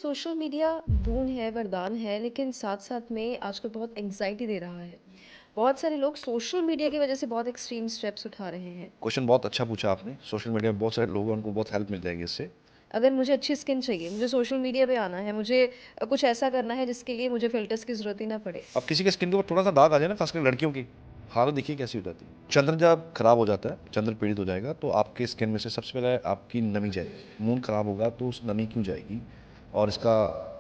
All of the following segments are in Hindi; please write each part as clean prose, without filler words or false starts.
सोशल मीडिया बोon है, वरदान है, लेकिन साथ-साथ में आजकल बहुत एंग्ज़ायटी दे रहा है। बहुत सारे लोग सोशल मीडिया की वज़ह से बहुत एक्सट्रीम स्टेप्स उठा रहे हैं। क्वेश्चन बहुत अच्छा पूछा आपने। सोशल मीडिया में बहुत सारे लोग हैं, उनको बहुत हेल्प मिल जाएगी इससे। अगर मुझे अच्छी स्किन चाहिए, मुझे सोशल मीडिया पे आना है, मुझे कुछ ऐसा करना है जिसके लिए मुझे फ़िल्टर्स की ज़रूरत ही ना पड़े। अब किसी के स्किन के ऊपर थोड़ा-सा दाग आ जाए ना, ख़ासकर लड़कियों की, हालत देखिए कैसी हो जाती है। चंद्र जब खराब हो जाता है, चंद्र पीड़ित हो जाएगा, तो आपके स्किन में से सबसे पहले आपकी नमी जाएगी। मून खराब होगा तो उस नमी क्यों जाएगी और इसका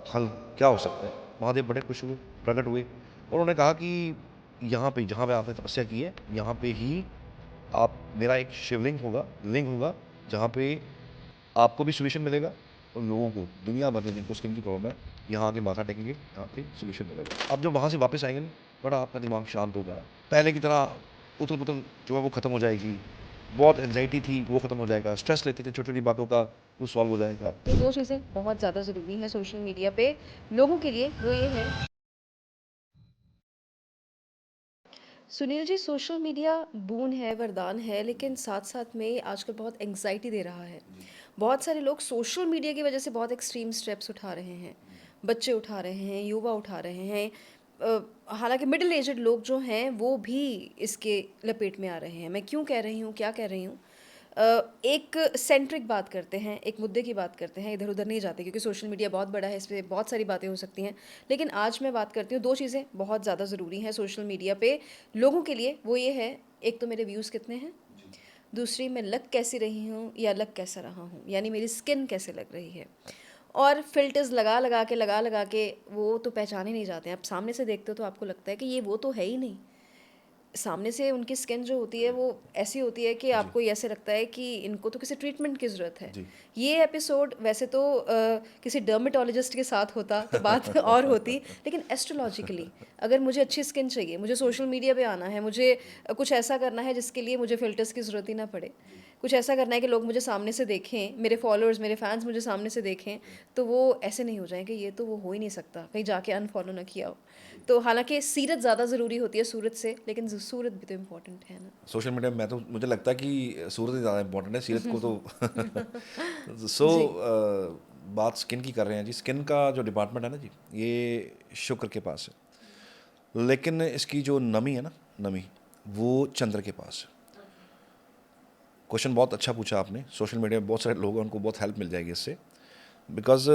हल क्या हो सकता है? महादेव बड़े खुश हुए, प्रकट हुए और उन्होंने कहा कि यहाँ पे जहाँ पे आपने तपस्या की है, यहाँ पे ही आप मेरा एक शिवलिंग होगा, लिंग होगा, जहाँ पे आपको भी सॉल्यूशन मिलेगा और लोगों को, दुनिया भर में जिनको स्किन की प्रॉब्लम है, यहाँ आके माथा टेकेंगे, यहाँ पे सॉल्यूशन मिलेगा। अब जब वहाँ से वापस आएँगे ना, बड़ा आपका दिमाग शांत होगा। पहले की तरह उथल-पुथल जो है वो खत्म हो जाएगी। बहुत एंग्ज़ायटी थी वो खत्म हो जाएगा। स्ट्रेस लेते थे छोटी-छोटी बातों का, वो सॉल्व हो जाएगा। तो 2 चीज़ें बहुत ज़्यादा ज़रूरी हैं सोशल मीडिया पे लोगों के लिए, वो ये है। सुनील जी, सोशल मीडिया बोon है, वरदान है, लेकिन साथ-साथ में आजकल बहुत एंग्ज़ायटी दे रहा है। बहुत सारे लोग सोशल मीडिया की वज़ह से बहुत एक्सट्रीम स्टेप्स उठा रहे हैं। बच्चे उठा रहे हैं, युवा उठा रहे हैं। हालाँकि मिडल एज्ड लोग जो हैं, वो भी इसके लपेट में आ रहे हैं। मैं क्यों कह रही हूँ, क्या कह रही हूँ? एक सेंट्रिक बात करते हैं, एक मुद्दे की बात करते हैं, इधर-उधर नहीं जाते क्योंकि सोशल मीडिया बहुत बड़ा है, इस पे बहुत सारी बातें हो सकती हैं। लेकिन आज मैं बात करती हूँ 2 चीज़ें बहुत ज़्यादा ज़रूरी हैं सोशल मीडिया पे लोगों के लिए, वो ये है, एक तो मेरे व्यूज़ कितने हैं, दूसरी मैं लग कैसी रही हूँ या लग कैसा रहा हूँ, यानी मेरी स्किन कैसे लग रही है। और फ़िल्टर्स लगा-लगा के वो तो पहचाने नहीं जाते हैं। आप सामने से देखते हो तो आपको लगता है कि ये वो तो है ही नहीं। सामने से उनकी स्किन जो होती है वो ऐसी होती है कि जी, आपको ये ऐसे लगता है कि इनको तो किसी ट्रीटमेंट की ज़रूरत है। जी। ये एपिसोड वैसे तो किसी डर्मेटोलॉजिस्ट के साथ होता तो बात और होती, लेकिन एस्ट्रोलॉजिकली अगर मुझे अच्छी स्किन चाहिए, मुझे सोशल मीडिया पे आना है, मुझे कुछ ऐसा करना है जिसके लिए मुझे फ़िल्टर्स की ज़रूरत ही ना पड़े। कुछ ऐसा करना है कि लोग मुझे सामने से देखें, मेरे फॉलोअर्स, मेरे फैन्स मुझे सामने से देखें, तो वो ऐसे नहीं हो जाएँ कि ये तो वो हो ही नहीं सकता, कहीं जाके अनफ़ॉलो ना किया हो। तो हालाँकि सीरत ज़्यादा ज़रूरी होती है सूरत से, लेकिन सूरत भी तो इम्पोर्टेंट है ना। सोशल मीडिया में मैं तो मुझे लगता है कि सूरत ही ज़्यादा इम्पोर्टेंट है, सीरत को तो जी। बात स्किन की कर रहे हैं जी। स्किन का जो डिपार्टमेंट है ना जी, ये शुक्र के पास है। लेकिन इसकी जो नमी है ना, नमी, वो चंद्र के पास है। क्वेश्चन बहुत अच्छा पूछा आपने। सोशल मीडिया में बहुत सारे लोग हैं, उनको बहुत हेल्प मिल जाएगी इससे। बिकॉज़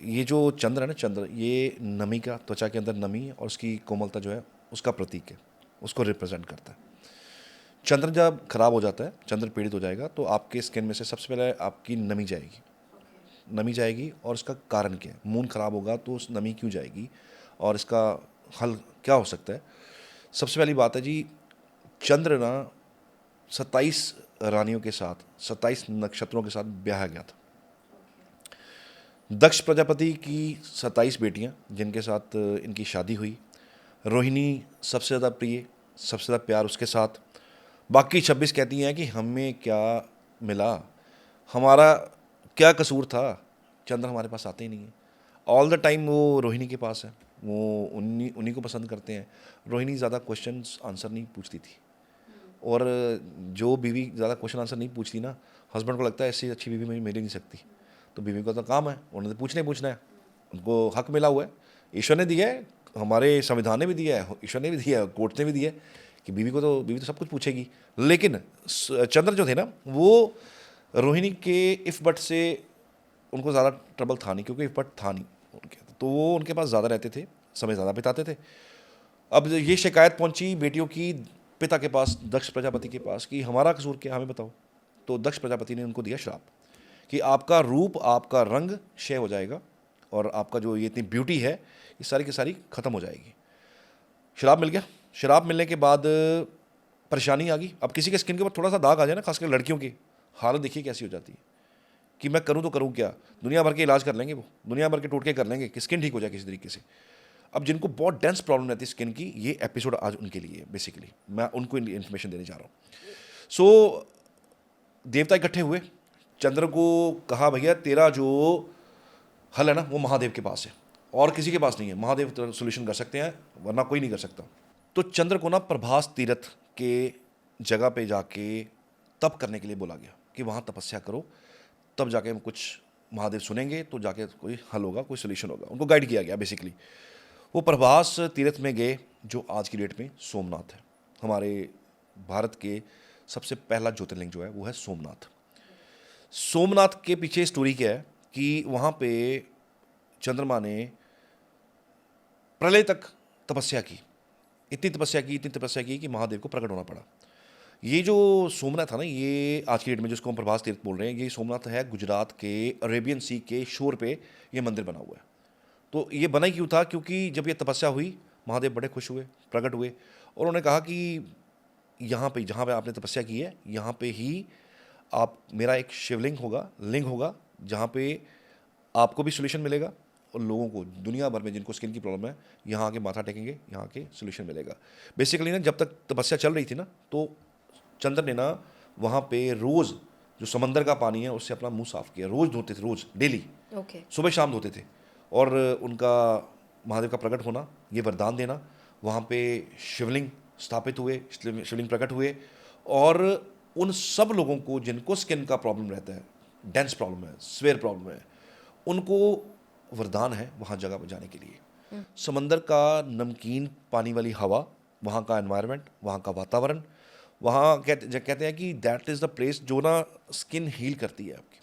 ये जो चंद्र है ना, चंद्र ये नमी का, त्वचा के अंदर नमी और उसकी कोमलता जो है, उसका प्रतीक है, उसको रिप्रेजेंट करता है। चंद्र जब खराब हो जाता है, चंद्र पीड़ित हो जाएगा, तो आपके स्किन में से सबसे पहले आपकी नमी जाएगी। नमी जाएगी और इसका कारण क्या है? मून खराब होगा तो उस नमी क्यों जाएगी और इसका हल क्या हो सकता है? सबसे पहली बात है जी, चंद्र ना 27 रानियों के साथ, 27 नक्षत्रों के साथ ब्याहा गया था। दक्ष प्रजापति की 27 बेटियां जिनके साथ इनकी शादी हुई। रोहिणी सबसे ज़्यादा प्रिय, सबसे ज़्यादा प्यार उसके साथ। बाकी 26 कहती हैं कि हमें क्या मिला, हमारा क्या कसूर था, चंद्र हमारे पास आते ही नहीं है। ऑल द टाइम वो रोहिणी के पास है, वो उन्हीं उन्हीं को पसंद करते हैं। रोहिणी ज़्यादा क्वेश्चंस आंसर नहीं पूछती थी और जो बीवी ज़्यादा क्वेश्चन आंसर नहीं पूछती ना, हस्बैंड को लगता है इससे अच्छी बीवी मेरी मिल ही नहीं सकती। तो बीवी का तो काम है, उन्होंने तो पूछना ही पूछना है, उनको हक मिला हुआ है, ईश्वर ने दिया है, हमारे संविधान ने भी दिया है, ईश्वर ने भी दिया है, कोर्ट ने भी दिया है कि बीवी तो सब कुछ पूछेगी। लेकिन चंद्र जो थे ना, वो रोहिणी के इफ़ बट से उनको ज़्यादा ट्रबल था नहीं, क्योंकि इफ़ बट था नहीं उनके, तो वो उनके पास ज़्यादा रहते थे, समय ज़्यादा बिताते थे। अब ये शिकायत पहुंची बेटियों की पिता के पास, दक्ष प्रजापति के पास, कि हमारा कसूर क्या, हमें बताओ। तो दक्ष प्रजापति ने उनको दिया श्राप कि आपका रूप, आपका रंग क्षय हो जाएगा और आपका जो ये इतनी ब्यूटी है, ये सारी की सारी खत्म हो जाएगी। श्राप मिल गया। श्राप मिलने के बाद परेशानी आ गई। अब किसी के स्किन के ऊपर थोड़ा सा दाग आ जाए ना, खासकर लड़कियों की, हालत देखिए कैसी हो जाती है कि मैं करूँ तो करूँ क्या। दुनिया भर के इलाज कर लेंगे, वो दुनिया भर के टोटके कर लेंगे कि स्किन ठीक हो जाए किसी तरीके से। अब जिनको बहुत डेंस प्रॉब्लम रहती है स्किन की, ये एपिसोड आज उनके लिए है। बेसिकली मैं उनको इन्फॉर्मेशन देने जा रहा हूँ। सो देवता इकट्ठे हुए, चंद्र को कहा भैया तेरा जो हल है ना, वो महादेव के पास है और किसी के पास नहीं है। महादेव तो सोल्यूशन कर सकते हैं, वरना कोई नहीं कर सकता। तो चंद्र को ना प्रभास तीर्थ के जगह पे जाके तप करने के लिए बोला गया कि वहाँ तपस्या करो, तब जाके हम कुछ महादेव सुनेंगे तो जाके कोई हल होगा, कोई सोल्यूशन होगा। उनको गाइड किया गया बेसिकली। वो प्रभास तीर्थ में गए, जो आज की डेट में सोमनाथ है। हमारे भारत के सबसे पहला ज्योतिर्लिंग जो है वो है सोमनाथ। सोमनाथ के पीछे स्टोरी क्या है कि वहाँ पे चंद्रमा ने प्रलय तक तपस्या की, इतनी तपस्या की कि महादेव को प्रकट होना पड़ा। ये जो सोमनाथ है ना, ये आज की डेट में जिसको हम प्रभास तीर्थ बोल रहे हैं, ये सोमनाथ है गुजरात के अरेबियन सी के शोर पे ये मंदिर बना हुआ है। तो ये बना ही क्यों था? क्योंकि जब ये तपस्या हुई, महादेव बड़े खुश हुए, प्रकट हुए, और उन्होंने कहा कि यहाँ पे जहाँ पे आपने तपस्या की है, यहाँ पे ही आप मेरा एक शिवलिंग होगा, लिंग होगा, जहाँ पे आपको भी सोल्यूशन मिलेगा और लोगों को दुनिया भर में जिनको स्किन की प्रॉब्लम है, यहाँ आके माथा टेकेंगे, यहाँ आके सोल्यूशन मिलेगा। बेसिकली ना, जब तक तपस्या चल रही थी ना, तो चंद्र ने ना वहाँ पे रोज़ जो समंदर का पानी है उससे अपना मुंह साफ किया। रोज़ धोते थे, रोज़ डेली, ओके। सुबह शाम धोते थे। और उनका महादेव का प्रकट होना, ये वरदान देना, वहाँ पे शिवलिंग स्थापित हुए, शिवलिंग प्रकट हुए, और उन सब लोगों को जिनको स्किन का प्रॉब्लम रहता है, डेंस प्रॉब्लम है, स्वेयर प्रॉब्लम है, उनको वरदान है वहाँ जगह पर जाने के लिए। समंदर का नमकीन पानी वाली हवा, वहाँ का एनवायरनमेंट, वहाँ का वातावरण, वहाँ कहते हैं कि दैट इज़ द प्लेस जो ना स्किन हील करती है। आपकी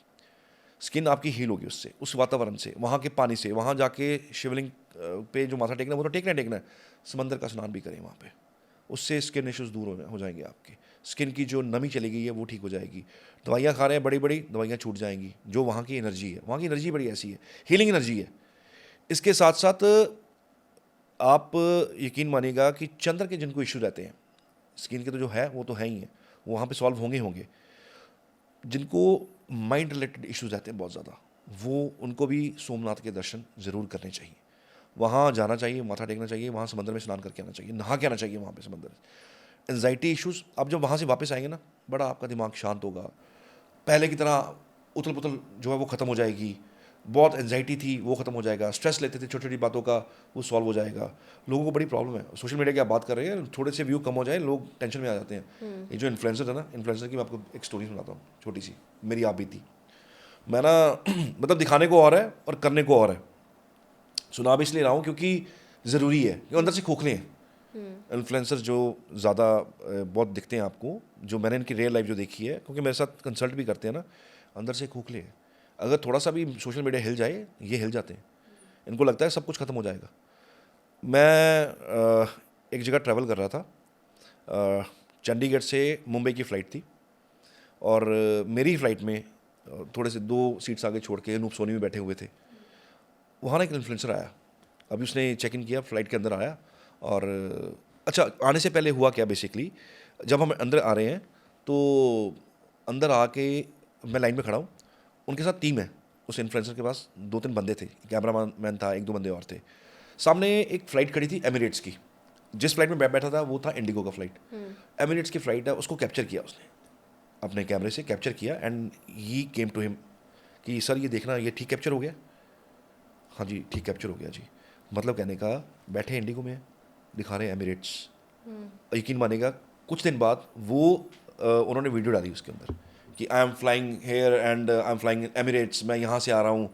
स्किन आपकी हील होगी उससे, उस वातावरण से, वहाँ के पानी से। वहाँ जाके शिवलिंग पे जो माथा टेकना है वो तो टेकना है, समंदर का स्नान भी करें वहाँ पे, उससे स्किन इश्यूज दूर हो जाएंगे। आपके स्किन की जो नमी चली गई है वो ठीक हो जाएगी। दवाइयाँ खा रहे हैं, बड़ी बड़ी दवाइयाँ छूट जाएंगी। जो वहाँ की एनर्जी है, वहाँ की एनर्जी बड़ी ऐसी है, हीलिंग एनर्जी है। इसके साथ साथ आप यकीन मानिएगा कि चंद्र के जिनको इशू रहते हैं स्किन के, तो जो है वो तो है ही है, वो वहाँ पे सॉल्व होंगे। जिनको माइंड रिलेटेड इश्यूज रहते हैं बहुत ज़्यादा, वो उनको भी सोमनाथ के दर्शन ज़रूर करने चाहिए। वहाँ जाना चाहिए, माथा टेकना चाहिए, वहाँ समंदर में स्नान करके आना चाहिए, नहा के आना चाहिए वहाँ पे समंदर। एनजाइटी इश्यूज़, आप जब वहाँ से वापस आएंगे ना, बड़ा आपका दिमाग शांत होगा, पहले की तरह उथल पुथल जो है वो ख़त्म हो जाएगी। बहुत एनजाइटी थी वो ख़त्म हो जाएगा, स्ट्रेस लेते थे छोटी छोटी बातों का, वो सॉल्व हो जाएगा। लोगों को बड़ी प्रॉब्लम है, सोशल मीडिया की आप बात कर रहे हैं, थोड़े से व्यू कम हो जाए लोग टेंशन में आ जाते हैं। ये जो इन्फ्लुएंसर है ना, इन्फ्लुएंसर की मैं आपको एक स्टोरी सुनाता हूँ छोटी सी, मेरी आप बीती। मैं ना मतलब दिखाने को और है और करने को और है। सुना भी इसलिए रहा हूँ क्योंकि ज़रूरी है, क्योंकि अंदर से खोखले हैं इन्फ्लुएंसर जो ज़्यादा बहुत दिखते हैं आपको, जो मैंने इनकी रियल लाइफ जो देखी है, क्योंकि मेरे साथ कंसल्ट भी करते हैं ना, अंदर से खोखले हैं। अगर थोड़ा सा भी सोशल मीडिया हिल जाए, ये हिल जाते हैं, इनको लगता है सब कुछ ख़त्म हो जाएगा। मैं एक जगह ट्रैवल कर रहा था, चंडीगढ़ से मुंबई की फ़्लाइट थी, और मेरी फ़्लाइट में थोड़े से 2 सीट्स आगे छोड़ के अनूप सोनी में बैठे हुए थे। वहाँ ना एक इन्फ्लुएंसर आया, अभी उसने चेक इन किया, फ़्लाइट के अंदर आया। और अच्छा, आने से पहले हुआ क्या, बेसिकली जब हम अंदर आ रहे हैं तो अंदर आके मैं लाइन में खड़ा हूँ, उनके साथ टीम है, उस इन्फ्लुएंसर के पास 2-3 बंदे थे, कैमरा मैन था, 1-2 बंदे और थे। सामने एक फ़्लाइट खड़ी थी एमिरेट्स की, जिस फ्लाइट में बैठा था वो था इंडिगो का फ़्लाइट। एमिरेट्स की फ़्लाइट है, उसको कैप्चर किया उसने, अपने कैमरे से कैप्चर किया, and he came to him कि सर ये देखना, ये ठीक कैप्चर हो गया? हाँ जी ठीक कैप्चर हो गया जी। मतलब कहने का, बैठे इंडिगो में दिखा रहे हैं एमिरेट्स। यकीन मानेगा, कुछ दिन बाद वो उन्होंने वीडियो डाली उसके अंदर कि I am flying here and I am flying Emirates, मैं यहाँ से आ रहा हूँ,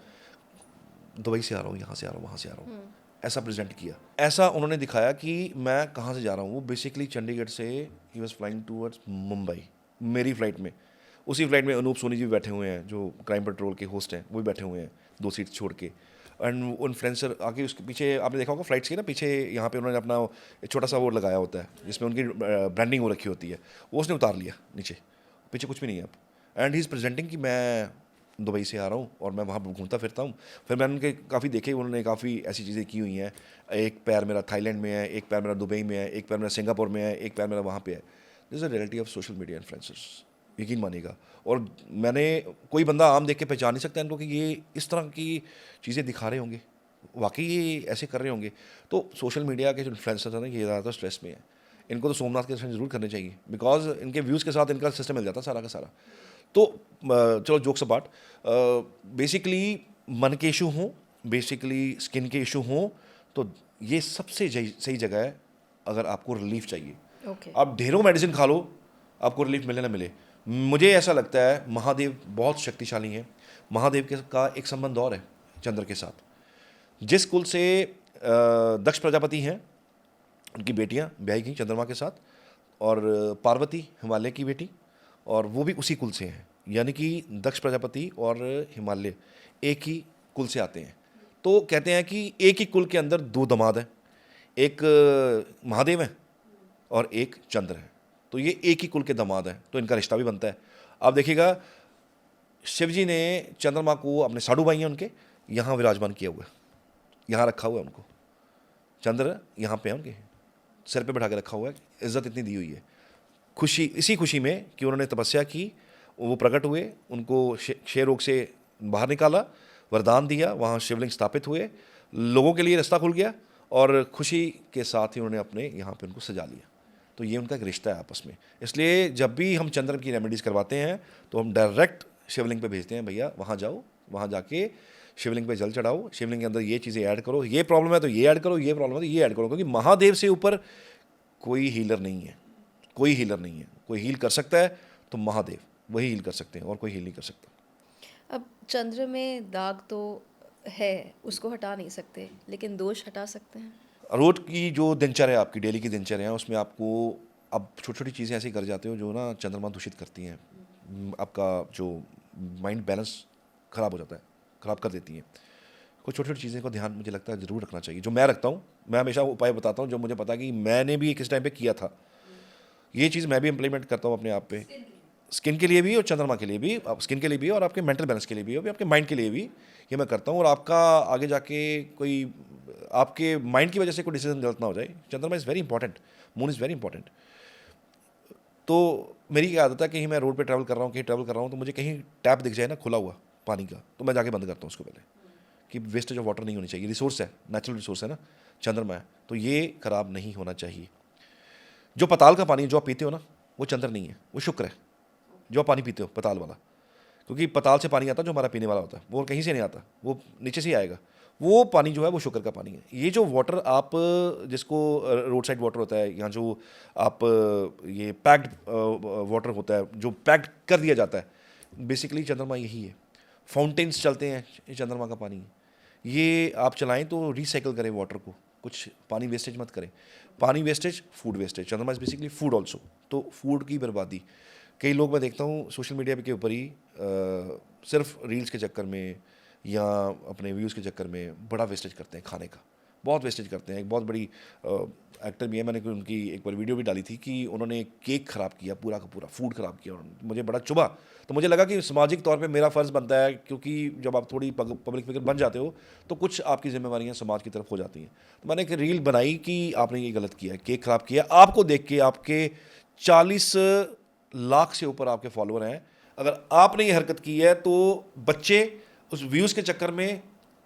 दुबई से आ रहा हूँ, यहाँ से आ रहा हूँ, वहाँ से आ रहा हूँ। ऐसा प्रेजेंट किया, ऐसा उन्होंने दिखाया कि मैं कहाँ से जा रहा हूँ। वो बेसिकली चंडीगढ़ से he was flying towards Mumbai, मेरी फ़्लाइट में। उसी फ्लाइट में अनूप सोनी जी भी बैठे हुए हैं, जो क्राइम पेट्रोल के होस्ट हैं, वो भी बैठे हुए हैं 2 सीट छोड़ के। एंड वो इन्फ्लुएंसर आगे, उसके पीछे आपने देखा होगा फ्लाइट्स के ना पीछे, यहाँ पे उन्होंने अपना एक छोटा सा वो लगाया होता है जिसमें उनकी ब्रांडिंग हो रखी होती है, वो उसने उतार लिया नीचे, पीछे कुछ भी नहीं है अब। एंड ही इज़ प्रेजेंटिंग कि मैं दुबई से आ रहा हूँ और मैं वहाँ घूमता फिरता हूँ। फिर मैंने उनके काफ़ी देखे, उन्होंने काफ़ी ऐसी चीज़ें की हुई हैं, एक पैर मेरा थाईलैंड में है, एक पैर मेरा दुबई में है, एक पैर मेरा सिंगापुर में है, एक पैर मेरा वहाँ पे है। This is a reality of social media influencers, यकीन मानिएगा। और मैंने, कोई बंदा आम देख के पहचान नहीं सकता इनको कि ये इस तरह की चीज़ें दिखा रहे होंगे, वाकई ये ऐसे कर रहे होंगे। तो सोशल मीडिया के जो इन्फ्लुएंसर्स हैं ना, ये ज़्यादातर स्ट्रेस में है। इनको तो सोमनाथ के दर्शन जरूर करने चाहिए, बिकॉज इनके व्यूज़ के साथ इनका सिस्टम मिल जाता है सारा का सारा। तो चलो जोक्स अपार्ट, बेसिकली मन के इशू हों, बेसिकली स्किन के इशू हों, तो ये सबसे सही जगह है अगर आपको रिलीफ चाहिए। ओके। आप ढेरों मेडिसिन खा लो, आपको रिलीफ मिले ना मिले, मुझे ऐसा लगता है महादेव बहुत शक्तिशाली हैं। महादेव के का एक संबंध और है चंद्र के साथ। जिस कुल से दक्ष प्रजापति हैं, उनकी बेटियां ब्याही गई चंद्रमा के साथ, और पार्वती हिमालय की बेटी, और वो भी उसी कुल से हैं। यानी कि दक्ष प्रजापति और हिमालय एक ही कुल से आते हैं। तो कहते हैं कि एक ही कुल के अंदर दो दामाद हैं, एक महादेव है और एक चंद्र है, तो ये एक ही कुल के दामाद हैं, तो इनका रिश्ता भी बनता है। आप देखिएगा शिव जी ने चंद्रमा को, अपने साडू भाई हैं उनके, यहाँ विराजमान किया हुआ है, यहाँ रखा हुआ है उनको, चंद्र यहाँ पे है उनके सिर पे बैठा के रखा हुआ है। इज्जत इतनी दी हुई है, खुशी, इसी खुशी में कि उन्होंने तपस्या की, वो प्रकट हुए, उनको क्षय रोग से बाहर निकाला, वरदान दिया, वहाँ शिवलिंग स्थापित हुए, लोगों के लिए रास्ता खुल गया, और खुशी के साथ ही उन्होंने अपने यहाँ पे उनको सजा लिया। तो ये उनका एक रिश्ता है आपस में। इसलिए जब भी हम चंद्र की रेमेडीज़ करवाते हैं तो हम डायरेक्ट शिवलिंग पे भेजते हैं, भैया वहाँ जाओ, वहाँ जाके शिवलिंग पे जल चढ़ाओ, शिवलिंग के अंदर ये चीज़ें ऐड करो, ये प्रॉब्लम है तो ये ऐड करो, ये प्रॉब्लम है तो ये ऐड करो, क्योंकि महादेव से ऊपर कोई हीलर नहीं है, कोई हीलर नहीं है। कोई हील कर सकता है तो महादेव, वही हील कर सकते हैं, और कोई हील नहीं कर सकता। अब चंद्र में दाग तो है, उसको हटा नहीं सकते, लेकिन दोष हटा सकते हैं। रोज की जो दिनचर्या, आपकी डेली की दिनचर्या है, उसमें आपको अब छोटी छोटी चीज़ें ऐसी कर जाते हो जो ना चंद्रमा दूषित करती हैं, आपका जो माइंड बैलेंस ख़राब हो जाता है, ख़राब कर देती हैं। कुछ छोटी छोटी चीज़ें को ध्यान मुझे लगता है ज़रूर रखना चाहिए, जो मैं रखता हूँ। मैं हमेशा उपाय बताता हूँ जो मुझे पता कि मैंने भी किस टाइम पे किया था, ये चीज़ मैं भी इम्प्लीमेंट करता हूँ अपने आप पे, स्किन के लिए भी और चंद्रमा के लिए भी, आप स्किन के लिए भी और आपके मेंटल बैलेंस के लिए भी, और आपके माइंड के लिए भी ये मैं करता हूँ। और आपका आगे जाके कोई आपके माइंड की वजह से कोई डिसीजन गलत ना हो जाए। चंद्रमा is very important, moon is very important. तो मेरी क्या आदत है, कहीं मैं रोड पे ट्रैवल कर रहा हूँ, कहीं ट्रैवल कर रहा हूँ, तो मुझे कहीं टैप दिख जाए ना खुला हुआ पानी का, तो मैं जाके बंद करता हूँ उसको पहले, कि वेस्टेज ऑफ वाटर नहीं होनी चाहिए। रिसोर्स है, नेचुरल रिसोर्स है ना, चंद्रमा है, तो ये खराब नहीं होना चाहिए। जो पताल का पानी जो आप पीते हो ना, वो चंद्र नहीं है, वो शुक्र है। जो आप पानी पीते हो पताल वाला, क्योंकि पताल से पानी आता है जो हमारा पीने वाला होता है, वो कहीं से नहीं आता, वो नीचे से ही आएगा। वो पानी जो है वो शुक्र का पानी है। ये जो वाटर आप, जिसको रोड साइड वाटर होता है, यहाँ जो आप ये पैक्ड वाटर होता है, जो पैक्ड कर दिया जाता है, बेसिकली चंद्रमा यही है। फाउंटेन्स चलते हैं, ये चंद्रमा का पानी है। ये आप चलाएं तो रिसाइकल करें वाटर को, कुछ पानी वेस्टेज मत करें। पानी वेस्टेज, फूड वेस्टेज, चंद्रमा इज बेसिकली फूड ऑल्सो। तो फूड की बर्बादी, कई लोग मैं देखता हूँ सोशल मीडिया के ऊपर ही सिर्फ रील्स के चक्कर में या अपने व्यूज़ के चक्कर में बड़ा वेस्टेज करते हैं, खाने का बहुत वेस्टेज करते हैं। एक बहुत बड़ी एक्टर भी है, मैंने उनकी एक बार वीडियो भी डाली थी कि उन्होंने केक ख़राब किया, पूरा का पूरा फूड ख़राब किया, उन्होंने, मुझे बड़ा चुभा। तो मुझे लगा कि सामाजिक तौर पे मेरा फ़र्ज़ बनता है, क्योंकि जब आप थोड़ी पब्लिक फिगर बन जाते हो तो कुछ आपकी जिम्मेवारियाँ समाज की तरफ हो जाती हैं। तो मैंने एक रील बनाई कि आपने ये गलत किया है, केक ख़राब किया। आपको देख के आपके 40 लाख से ऊपर आपके फॉलोअर हैं, अगर आपने ये हरकत की है तो बच्चे उस व्यूज़ के चक्कर में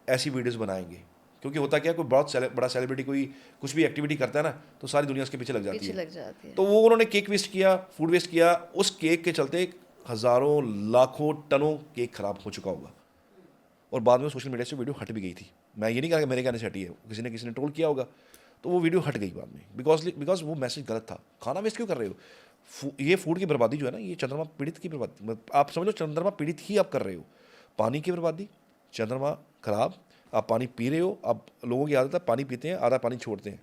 ऐसी वीडियोस बनाएंगे। क्योंकि होता क्या है, कोई बहुत बड़ा सेलिब्रिटी कोई कुछ भी एक्टिविटी करता है ना, तो सारी दुनिया उसके पीछे लग जाती पीछे है। लग जाती है। तो वो उन्होंने केक वेस्ट किया, फूड वेस्ट किया, उस केक के चलते हज़ारों लाखों टनों केक खराब हो चुका होगा। और बाद में सोशल मीडिया से वीडियो हट भी गई थी। मैं ये नहीं कहा कि मेरे कहने से हटी है, किसी ने ट्रोल किया होगा, तो वो वीडियो हट गई बाद में, बिकॉज वो मैसेज गलत था। खाना वेस्ट क्यों कर रहे हो? ये फूड की बर्बादी जो है ना, ये चंद्रमा पीड़ित की बर्बादी, आप समझ लो चंद्रमा पीड़ित ही आप कर रहे हो। पानी की बर्बादी, चंद्रमा खराब, आप पानी पी रहे हो। अब लोगों की आदत है पानी पीते हैं, आधा पानी छोड़ते हैं,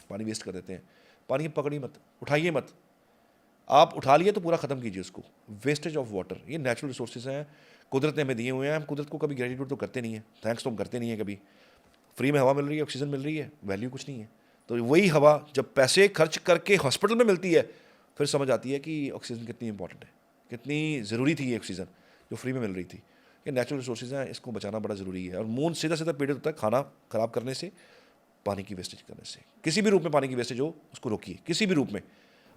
पानी वेस्ट कर देते हैं। पानी पकड़ी मत, उठाइए मत। आप उठा लिए तो पूरा ख़त्म कीजिए उसको। वेस्टेज ऑफ वाटर, ये नेचुरल रिसोर्सेज हैं, कुदरत ने हमें दिए हुए हैं। हम कुदरत को कभी ग्रेटिट्यूड तो करते नहीं है, थैंक्स तो हम करते नहीं है कभी। फ्री में हवा मिल रही है, ऑक्सीजन मिल रही है, वैल्यू कुछ नहीं है। तो वही हवा जब पैसे खर्च करके हॉस्पिटल में मिलती है, फिर समझ आती है कि ऑक्सीजन कितनी इंपॉर्टेंट है, कितनी ज़रूरी थी ये ऑक्सीजन जो फ्री में मिल रही थी। ये नेचुरल रिसोर्सेज हैं, इसको बचाना बड़ा ज़रूरी है। और मून सीधा सीधा पीड़ित होता है खाना ख़राब करने से, पानी की वेस्टेज करने से। किसी भी रूप में पानी की वेस्टेज हो उसको रोकिए, किसी भी रूप में।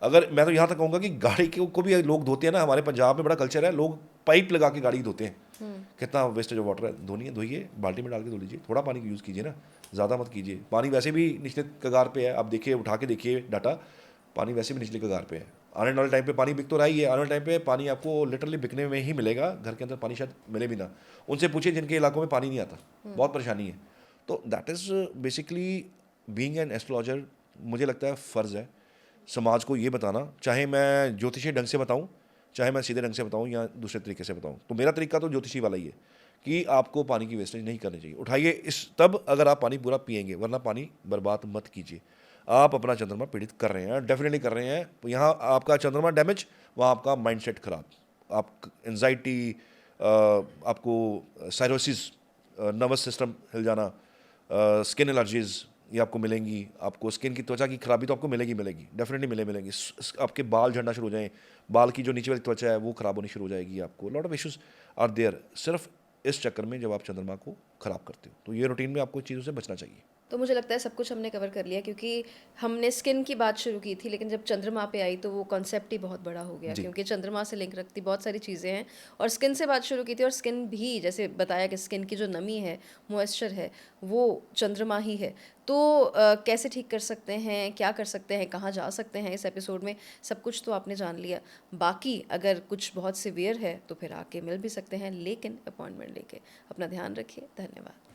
अगर मैं तो यहाँ तक कहूँगा कि गाड़ी को भी लोग धोते हैं ना, हमारे पंजाब में बड़ा कल्चर है, लोग पाइप लगा के गाड़ी धोते हैं। कितना वेस्टेज ऑफ वाटर है, धोइए, बाल्टी में डाल के धो लीजिए, थोड़ा पानी का यूज़ कीजिए ना, ज़्यादा मत कीजिए। पानी वैसे भी निचले कगार पे है, आप देखिए, उठा के देखिए डाटा, पानी वैसे भी निचले कगार पे है। आने वाले टाइम पे पानी बिक तो रहा ही है, आने वाले टाइम पे पानी आपको लिटरली बिकने में ही मिलेगा, घर के अंदर पानी शायद मिले भी ना। उनसे पूछिए जिनके इलाकों में पानी नहीं आता, बहुत परेशानी है। तो that is basically being an astrologer, मुझे लगता है फ़र्ज़ है समाज को ये बताना। चाहे मैं ज्योतिषीय ढंग से बताऊं, चाहे मैं सीधे रंग से बताऊँ या दूसरे तरीके से बताऊँ। तो मेरा तरीका तो ज्योतिषी वाला ही है कि आपको पानी की वेस्टेज नहीं करनी चाहिए। उठाइए इस तब अगर आप पानी पूरा पिएंगे, वरना पानी बर्बाद मत कीजिए। आप अपना चंद्रमा पीड़ित कर रहे हैं, डेफिनेटली कर रहे हैं। यहाँ आपका चंद्रमा डैमेज, वहाँ आपका माइंडसेट खराब, आप एनजाइटी, आपको साइरोसिस, नर्वस सिस्टम हिल जाना, स्किन एलर्जीज ये आपको मिलेंगी। आपको स्किन की त्वचा की खराबी तो आपको मिलेगी मिलेगी, डेफिनेटली मिलेगी। आपके बाल झड़ना शुरू हो जाएं, बाल की जो नीचे वाली त्वचा है वो खराब होनी शुरू हो जाएगी। आपको lot of issues are there, सिर्फ इस चक्कर में जब आप चंद्रमा को खराब करते हो। तो ये रूटीन में आपको चीज़ों से बचना चाहिए। तो मुझे लगता है सब कुछ हमने कवर कर लिया, क्योंकि हमने स्किन की बात शुरू की थी, लेकिन जब चंद्रमा पे आई तो वो कॉन्सेप्ट ही बहुत बड़ा हो गया, जी। क्योंकि चंद्रमा से लिंक रखती बहुत सारी चीज़ें हैं। और स्किन से बात शुरू की थी, और स्किन भी जैसे बताया कि स्किन की जो नमी है, मॉइस्चर है, वो चंद्रमा ही है। तो कैसे ठीक कर सकते हैं, क्या कर सकते हैं, कहाँ जा सकते हैं, इस एपिसोड में सब कुछ तो आपने जान लिया। बाकी अगर कुछ बहुत सिवियर है तो फिर आके मिल भी सकते हैं, लेकिन अपॉइंटमेंट लेके। अपना ध्यान रखिए। धन्यवाद।